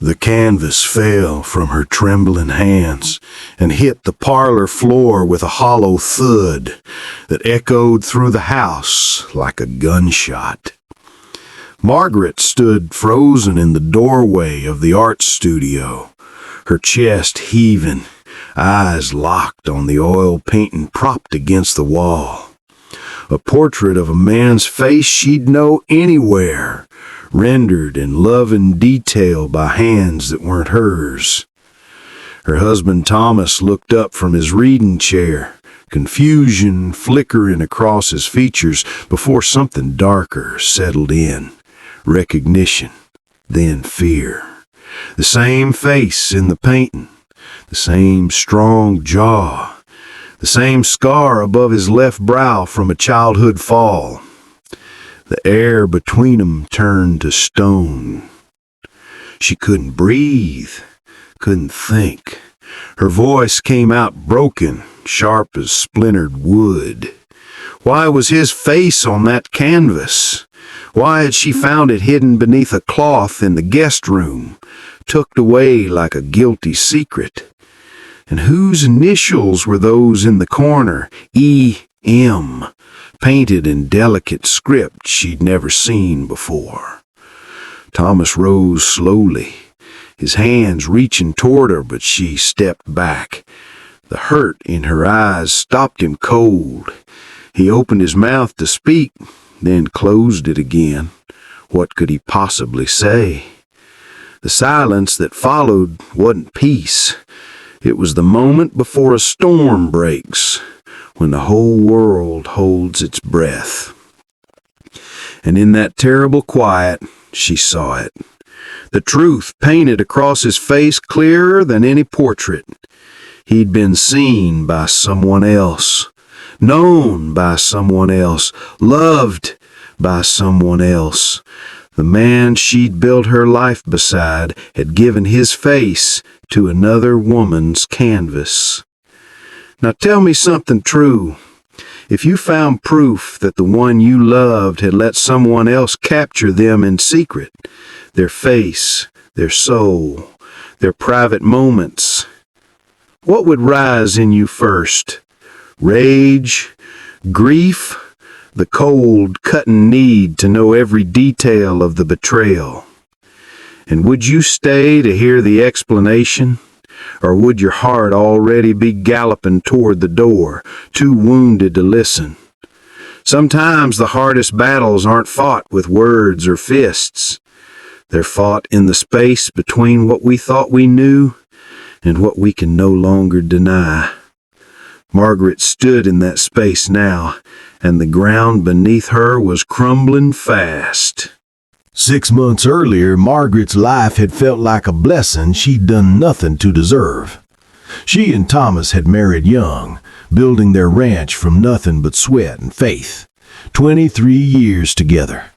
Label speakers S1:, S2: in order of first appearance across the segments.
S1: The canvas fell from her trembling hands and hit the parlor floor with a hollow thud that echoed through the house like a gunshot. Margaret stood frozen in the doorway of the art studio, her chest heaving, eyes locked on the oil painting propped against the wall. A portrait of a man's face she'd know anywhere, rendered in loving detail by hands that weren't hers. Her husband Thomas looked up from his reading chair, confusion flickering across his features before something darker settled in. Recognition, then fear. The same face in the painting, the same strong jaw, the same scar above his left brow from a childhood fall. The air between them turned to stone. She couldn't breathe, couldn't think. Her voice came out broken, sharp as splintered wood. Why was his face on that canvas? Why had she found it hidden beneath a cloth in the guest room, tucked away like a guilty secret? And whose initials were those in the corner? E.M., painted in delicate script she'd never seen before. Thomas rose slowly, his hands reaching toward her, but she stepped back. The hurt in her eyes stopped him cold. He opened his mouth to speak, then closed it again. What could he possibly say? The silence that followed wasn't peace. It was the moment before a storm breaks, when the whole world holds its breath. And in that terrible quiet, she saw it. The truth painted across his face clearer than any portrait. He'd been seen by someone else, known by someone else, loved by someone else. The man she'd built her life beside had given his face to another woman's canvas. Now tell me something true. If you found proof that the one you loved had let someone else capture them in secret, their face, their soul, their private moments, what would rise in you first? Rage? Grief? The cold, cutting need to know every detail of the betrayal? And would you stay to hear the explanation? Or would your heart already be galloping toward the door, too wounded to listen? Sometimes the hardest battles aren't fought with words or fists. They're fought in the space between what we thought we knew and what we can no longer deny. Margaret stood in that space now, and the ground beneath her was crumbling fast.
S2: 6 months earlier, Margaret's life had felt like a blessing she'd done nothing to deserve. She and Thomas had married young, building their ranch from nothing but sweat and faith. 23 years together.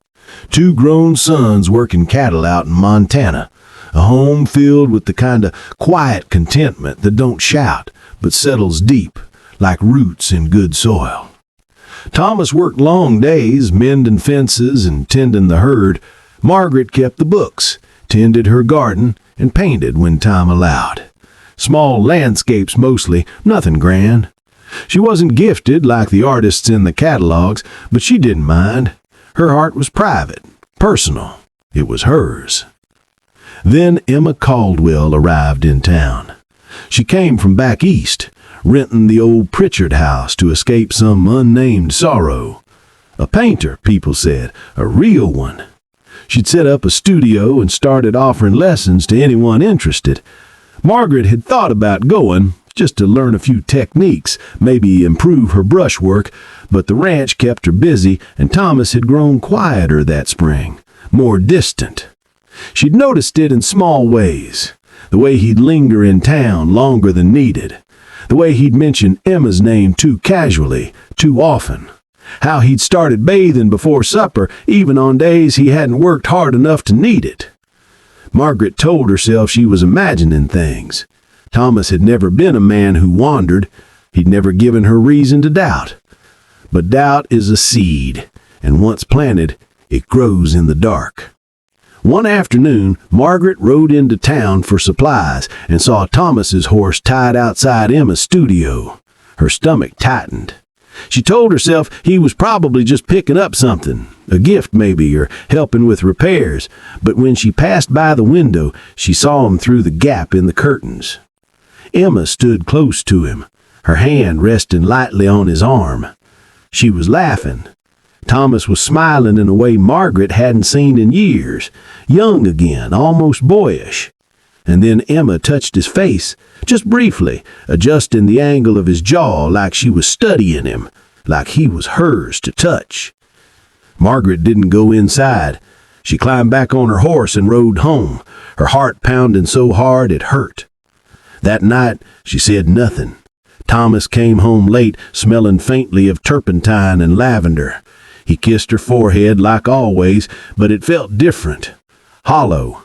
S2: 2 grown sons working cattle out in Montana. A home filled with the kind of quiet contentment that don't shout, but settles deep, like roots in good soil. Thomas worked long days, mending fences and tending the herd. Margaret kept the books, tended her garden, and painted when time allowed. Small landscapes mostly, nothing grand. She wasn't gifted like the artists in the catalogs, but she didn't mind. Her heart was private, personal. It was hers. Then Emma Caldwell arrived in town. She came from back east, renting the old Pritchard house to escape some unnamed sorrow. A painter, people said, a real one. She'd set up a studio and started offering lessons to anyone interested. Margaret had thought about going, just to learn a few techniques, maybe improve her brushwork, but the ranch kept her busy, and Thomas had grown quieter that spring, more distant. She'd noticed it in small ways. The way he'd linger in town longer than needed. The way he'd mention Emma's name too casually, too often. How he'd started bathing before supper, even on days he hadn't worked hard enough to need it. Margaret told herself she was imagining things. Thomas had never been a man who wandered. He'd never given her reason to doubt. But doubt is a seed, and once planted, it grows in the dark. One afternoon, Margaret rode into town for supplies and saw Thomas's horse tied outside Emma's studio. Her stomach tightened. She told herself he was probably just picking up something, a gift maybe, or helping with repairs, but when she passed by the window, she saw him through the gap in the curtains. Emma stood close to him, her hand resting lightly on his arm. She was laughing. Thomas was smiling in a way Margaret hadn't seen in years, young again, almost boyish. And then Emma touched his face, just briefly, adjusting the angle of his jaw like she was studying him, like he was hers to touch. Margaret didn't go inside. She climbed back on her horse and rode home, her heart pounding so hard it hurt. That night, she said nothing. Thomas came home late, smelling faintly of turpentine and lavender. He kissed her forehead like always, but it felt different, hollow,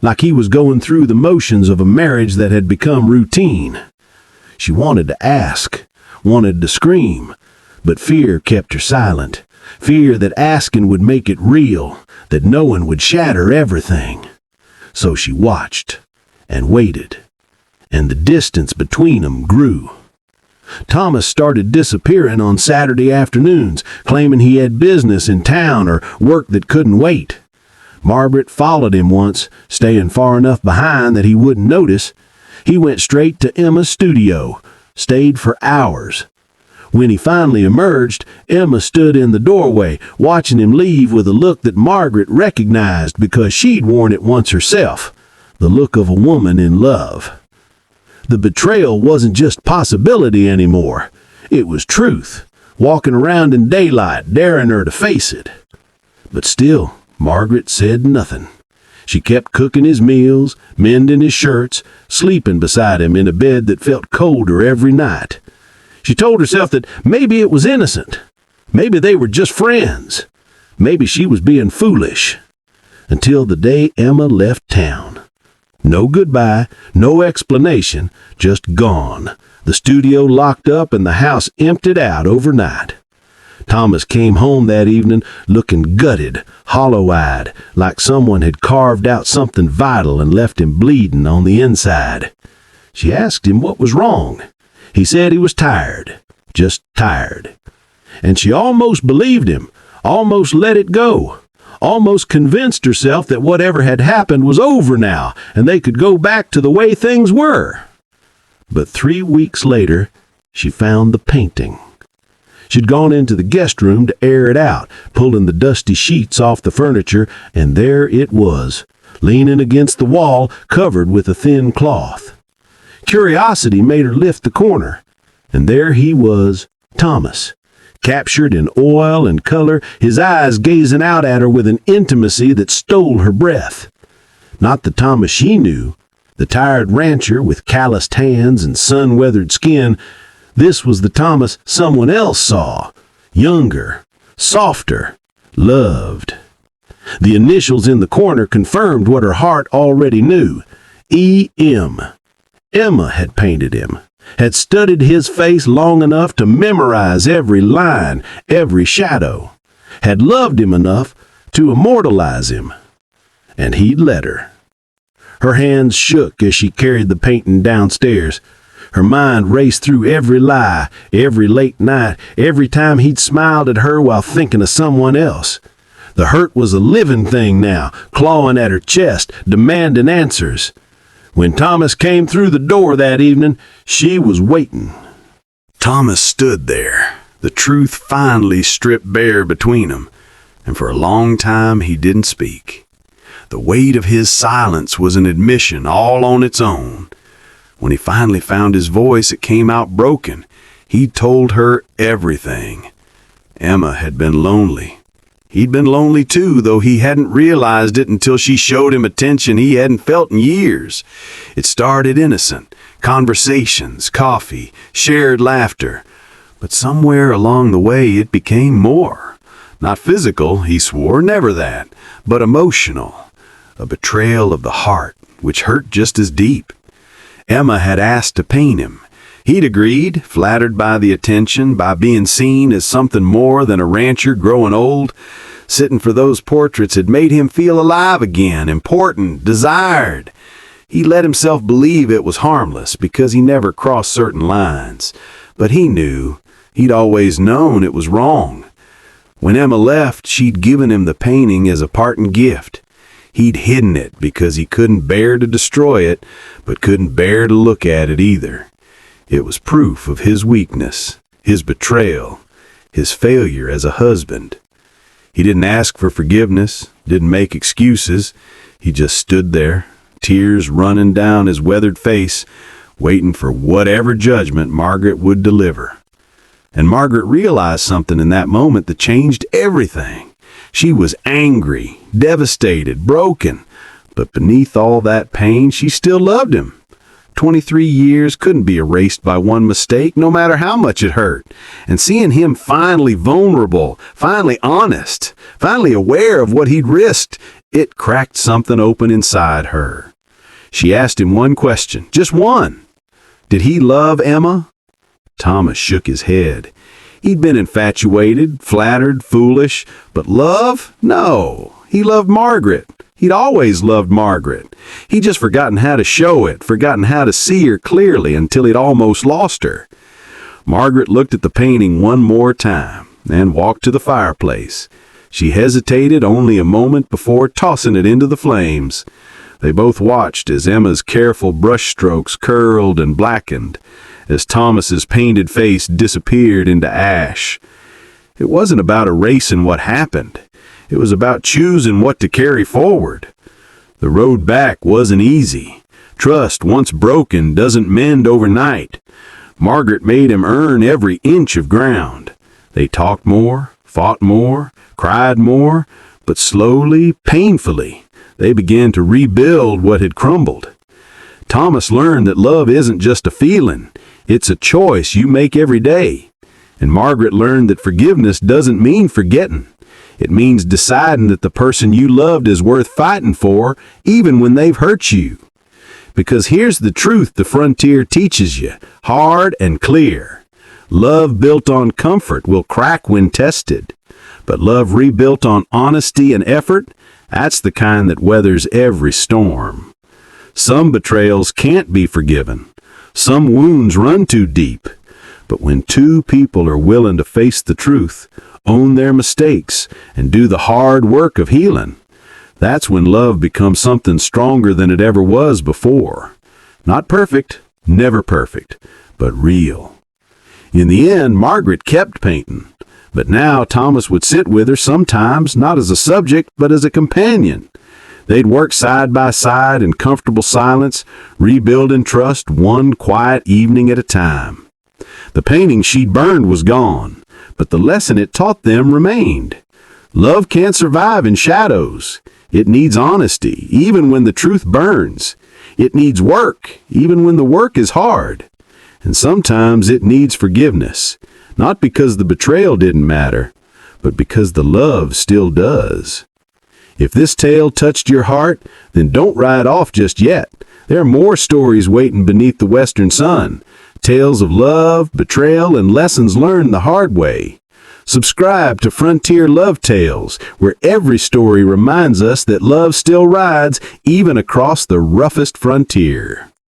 S2: like he was going through the motions of a marriage that had become routine. She wanted to ask, wanted to scream, but fear kept her silent. Fear that asking would make it real, that knowing would shatter everything. So she watched and waited, and the distance between them grew. Thomas started disappearing on Saturday afternoons, claiming he had business in town or work that couldn't wait. Margaret followed him once, staying far enough behind that he wouldn't notice. He went straight to Emma's studio, stayed for hours. When he finally emerged, Emma stood in the doorway, watching him leave with a look that Margaret recognized because she'd worn it once herself, the look of a woman in love. The betrayal wasn't just possibility anymore. It was truth, walking around in daylight, daring her to face it. But still, Margaret said nothing. She kept cooking his meals, mending his shirts, sleeping beside him in a bed that felt colder every night. She told herself that maybe it was innocent. Maybe they were just friends. Maybe she was being foolish. Until the day Emma left town. No goodbye, no explanation, just gone. The studio locked up and the house emptied out overnight. Thomas came home that evening looking gutted, hollow-eyed, like someone had carved out something vital and left him bleeding on the inside. She asked him what was wrong. He said he was tired, just tired. And she almost believed him, almost let it go. Almost convinced herself that whatever had happened was over now, and they could go back to the way things were. But 3 weeks later, she found the painting. She'd gone into the guest room to air it out, pulling the dusty sheets off the furniture, and there it was, leaning against the wall, covered with a thin cloth. Curiosity made her lift the corner, and there he was, Thomas, captured in oil and color, his eyes gazing out at her with an intimacy that stole her breath. Not the Thomas she knew, the tired rancher with calloused hands and sun-weathered skin. This was the Thomas someone else saw, younger, softer, loved. The initials in the corner confirmed what her heart already knew. E.M. Emma had painted him, had studied his face long enough to memorize every line, every shadow, had loved him enough to immortalize him. And he'd let her. Her hands shook as she carried the painting downstairs. Her mind raced through every lie, every late night, every time he'd smiled at her while thinking of someone else. The hurt was a living thing now, clawing at her chest, demanding answers. When Thomas came through the door that evening, she was waiting.
S1: Thomas stood there, the truth finally stripped bare between them, and for a long time he didn't speak. The weight of his silence was an admission all on its own. When he finally found his voice, it came out broken. He told her everything. Emma had been lonely. He'd been lonely too, though he hadn't realized it until she showed him attention he hadn't felt in years. It started innocent, conversations, coffee, shared laughter. But somewhere along the way it became more. Not physical, he swore, never that, but emotional. A betrayal of the heart, which hurt just as deep. Emma had asked to paint him. He'd agreed, flattered by the attention, by being seen as something more than a rancher growing old, Sitting for those portraits had made him feel alive again, important, desired. He let himself believe it was harmless because he never crossed certain lines. But he knew, he'd always known it was wrong. When Emma left, she'd given him the painting as a parting gift. He'd hidden it because he couldn't bear to destroy it, but couldn't bear to look at it either. It was proof of his weakness, his betrayal, his failure as a husband. He didn't ask for forgiveness, didn't make excuses. He just stood there, tears running down his weathered face, waiting for whatever judgment Margaret would deliver. And Margaret realized something in that moment that changed everything. She was angry, devastated, broken, but beneath all that pain, she still loved him. 23 years couldn't be erased by one mistake, no matter how much it hurt. And seeing him finally vulnerable, finally honest, finally aware of what he'd risked, it cracked something open inside her. She asked him one question, just one. Did he love Emma? Thomas shook his head. He'd been infatuated, flattered, foolish, but love? No. He loved Margaret. He'd always loved Margaret. He'd just forgotten how to show it, forgotten how to see her clearly until he'd almost lost her. Margaret looked at the painting one more time and walked to the fireplace. She hesitated only a moment before tossing it into the flames. They both watched as Emma's careful brushstrokes curled and blackened, as Thomas's painted face disappeared into ash. It wasn't about erasing what happened. It was about choosing what to carry forward. The road back wasn't easy. Trust, once broken, doesn't mend overnight. Margaret made him earn every inch of ground. They talked more, fought more, cried more, but slowly, painfully, they began to rebuild what had crumbled. Thomas learned that love isn't just a feeling. It's a choice you make every day. And Margaret learned that forgiveness doesn't mean forgetting. It means deciding that the person you loved is worth fighting for, even when they've hurt you. Because here's the truth the frontier teaches you, hard and clear. Love built on comfort will crack when tested. But love rebuilt on honesty and effort, that's the kind that weathers every storm. Some betrayals can't be forgiven. Some wounds run too deep. But when two people are willing to face the truth, own their mistakes, and do the hard work of healing, that's when love becomes something stronger than it ever was before. Not perfect, never perfect, but real. In the end, Margaret kept painting, but now Thomas would sit with her sometimes, not as a subject, but as a companion. They'd work side by side in comfortable silence, rebuilding trust one quiet evening at a time. The painting she'd burned was gone, but the lesson it taught them remained. Love can't survive in shadows. It needs honesty, even when the truth burns. It needs work, even when the work is hard. And sometimes it needs forgiveness, not because the betrayal didn't matter, but because the love still does. If this tale touched your heart, then don't ride off just yet. There are more stories waiting beneath the western sun. Tales of love, betrayal, and lessons learned the hard way. Subscribe to Frontier Love Tales, where every story reminds us that love still rides even across the roughest frontier.